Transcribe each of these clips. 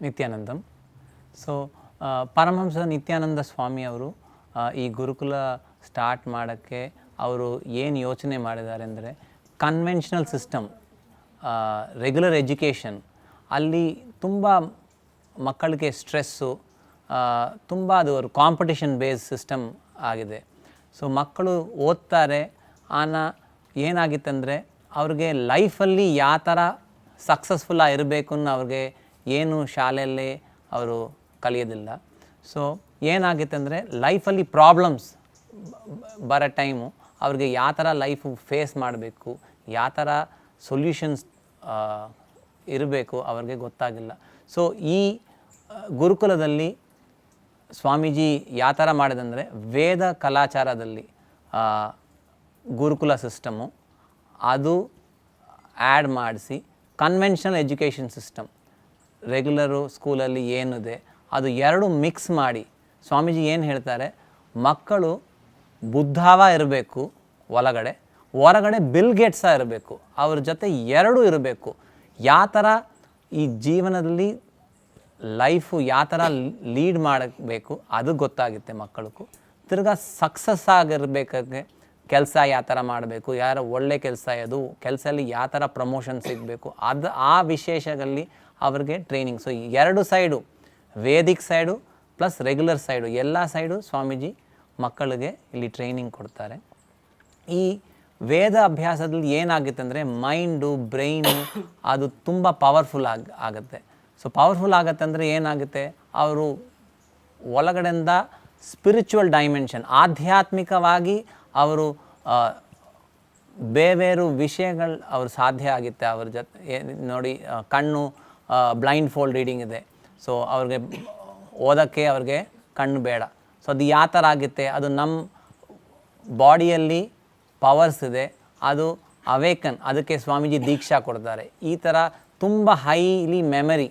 Nithyanandam. So Paramahamsa Nithyananda ಸ್ವಾಮಿಯವರು ಈ ಗುರುಕುಲ start ಮಾಡೋಕ್ಕೆ ಅವರು ಏನು ಯೋಚನೆ ಮಾಡಿದ್ದಾರೆ ಅಂದರೆ, ಕನ್ವೆನ್ಷನಲ್ ಸಿಸ್ಟಮ್, ರೆಗ್ಯುಲರ್ ಎಜುಕೇಷನ್, ಅಲ್ಲಿ ತುಂಬ ಮಕ್ಕಳಿಗೆ ಸ್ಟ್ರೆಸ್ಸು, ತುಂಬ ಅದು ಕಾಂಪಿಟೇಷನ್ ಬೇಸ್ ಸಿಸ್ಟಮ್ ಆಗಿದೆ. ಸೊ ಮಕ್ಕಳು ಓದ್ತಾರೆ, ಏನಾಗಿತ್ತಂದರೆ ಅವ್ರಿಗೆ ಲೈಫಲ್ಲಿ ಯಾವ ಥರ ಸಕ್ಸಸ್ಫುಲ್ಲಾಗಿ ಇರಬೇಕು ಅನ್ನೋ ಅವ್ರಿಗೆ ಏನು ಶಾಲೆಯಲ್ಲಿ ಅವರು ಕಲಿಯೋದಿಲ್ಲ. ಸೊ ಏನಾಗಿತ್ತಂದರೆ ಲೈಫಲ್ಲಿ ಪ್ರಾಬ್ಲಮ್ಸ್ ಬರೋ ಟೈಮು ಅವ್ರಿಗೆ ಯಾವ ಥರ ಲೈಫು ಫೇಸ್ ಮಾಡಬೇಕು, ಯಾವ ಥರ ಸೊಲ್ಯೂಷನ್ಸ್ ಇರಬೇಕು ಅವ್ರಿಗೆ ಗೊತ್ತಾಗಿಲ್ಲ. ಸೊ ಈ ಗುರುಕುಲದಲ್ಲಿ ಸ್ವಾಮೀಜಿ ಯಾವ ಥರ ಮಾಡಿದಂದರೆ, ವೇದ ಕಲಾಚಾರದಲ್ಲಿ ಗುರುಕುಲ ಸಿಸ್ಟಮು ಅದು ಆ್ಯಡ್ ಮಾಡಿಸಿ ಕನ್ವೆನ್ಷನಲ್ ಎಜುಕೇಷನ್ ಸಿಸ್ಟಮ್, ರೆಗ್ಯುಲರು ಸ್ಕೂಲಲ್ಲಿ ಏನಿದೆ ಅದು ಎರಡು ಮಿಕ್ಸ್ ಮಾಡಿ ಸ್ವಾಮೀಜಿ ಏನು ಹೇಳ್ತಾರೆ, ಮಕ್ಕಳು ಬುದ್ಧಾವ ಇರಬೇಕು ಹೊರಗಡೆ ಬಿಲ್ ಗೇಟ್ಸ ಇರಬೇಕು, ಅವ್ರ ಜೊತೆ ಎರಡೂ ಇರಬೇಕು. ಯಾವ ಥರ ಈ ಜೀವನದಲ್ಲಿ ಲೈಫು ಯಾವ ಥರ ಲೀಡ್ ಮಾಡಬೇಕು ಅದು ಗೊತ್ತಾಗುತ್ತೆ ಮಕ್ಕಳಿಗೂ. ತಿರ್ಗಾ ಸಕ್ಸಸ್ ಆಗಿರಬೇಕಾದ್ರೆ ಕೆಲಸ ಯಾವ ಥರ ಮಾಡಬೇಕು, ಯಾರು ಒಳ್ಳೆ ಕೆಲಸ, ಅದು ಕೆಲಸದಲ್ಲಿ ಯಾವ ಥರ ಪ್ರಮೋಷನ್ ಸಿಗಬೇಕು, ಅದು ಆ ವಿಶೇಷಗಳಲ್ಲಿ ಅವ್ರಿಗೆ ಟ್ರೈನಿಂಗ್. ಸೊ ಎರಡು side, Vedic side plus regular side, ಎಲ್ಲ ಸೈಡು ಸ್ವಾಮೀಜಿ ಮಕ್ಕಳಿಗೆ ಇಲ್ಲಿ ಟ್ರೈನಿಂಗ್ ಕೊಡ್ತಾರೆ. ಈ ವೇದ ಅಭ್ಯಾಸದಲ್ಲಿ ಏನಾಗುತ್ತಂದರೆ ಮೈಂಡು, ಬ್ರೈನು ಅದು ತುಂಬ ಪವರ್ಫುಲ್ ಆಗುತ್ತೆ. ಸೊ ಪವರ್ಫುಲ್ ಆಗುತ್ತಂದರೆ ಏನಾಗುತ್ತೆ, ಅವರು ಒಳಗಡೆಯಿಂದ ಸ್ಪಿರಿಚುವಲ್ ಡೈಮೆನ್ಷನ್, ಆಧ್ಯಾತ್ಮಿಕವಾಗಿ ಅವರು ಬೇರೆ ವಿಷಯಗಳು ಅವ್ರು ಸಾಧ್ಯ ಆಗುತ್ತೆ. ಅವ್ರ ಜೊತೆ ನೋಡಿ, ಕಣ್ಣು ಬ್ಲೈಂಡ್ ಫೋಲ್ಡ್ ರೀಡಿಂಗ್ ಇದೆ. ಸೊ ಅವ್ರಿಗೆ ಓದೋಕ್ಕೆ ಅವ್ರಿಗೆ ಕಣ್ಣು ಬೇಡ. ಸೊ ಅದು ಯಾವ ಥರ ಆಗುತ್ತೆ, ಅದು ನಮ್ಮ ಬಾಡಿಯಲ್ಲಿ ಪವರ್ಸ್ ಇದೆ, ಅದು ಅವೇಕನ್, ಅದಕ್ಕೆ ಸ್ವಾಮೀಜಿ ದೀಕ್ಷಾ ಕೊಡ್ತಾರೆ. ಈ ಥರ ತುಂಬ ಹೈಲಿ ಮೆಮರಿ,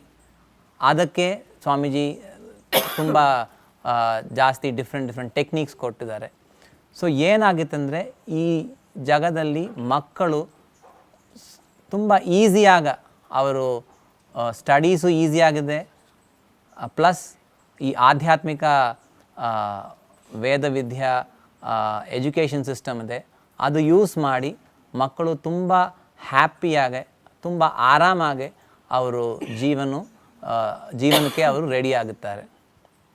ಅದಕ್ಕೆ ಸ್ವಾಮೀಜಿ ತುಂಬ ಜಾಸ್ತಿ ಡಿಫ್ರೆಂಟ್ ಟೆಕ್ನಿಕ್ಸ್ ಕೊಟ್ಟಿದ್ದಾರೆ. ಸೊ ಏನಾಗುತ್ತಂದರೆ ಈ ಜಗದಲ್ಲಿ ಮಕ್ಕಳು ತುಂಬ ಈಸಿಯಾಗಿ ಅವರು ಸ್ಟಡೀಸು ಈಸಿಯಾಗಿದೆ, ಪ್ಲಸ್ ಈ ಆಧ್ಯಾತ್ಮಿಕ ವೇದವಿದ್ಯಾ ಎಜುಕೇಷನ್ ಸಿಸ್ಟಮ್ ಇದೆ, ಅದು ಯೂಸ್ ಮಾಡಿ ಮಕ್ಕಳು ತುಂಬ ಹ್ಯಾಪಿಯಾಗಿ, ತುಂಬ ಆರಾಮಾಗಿ ಅವರು ಜೀವನಕ್ಕೆ ಅವರು ರೆಡಿ ಆಗುತ್ತಾರೆ.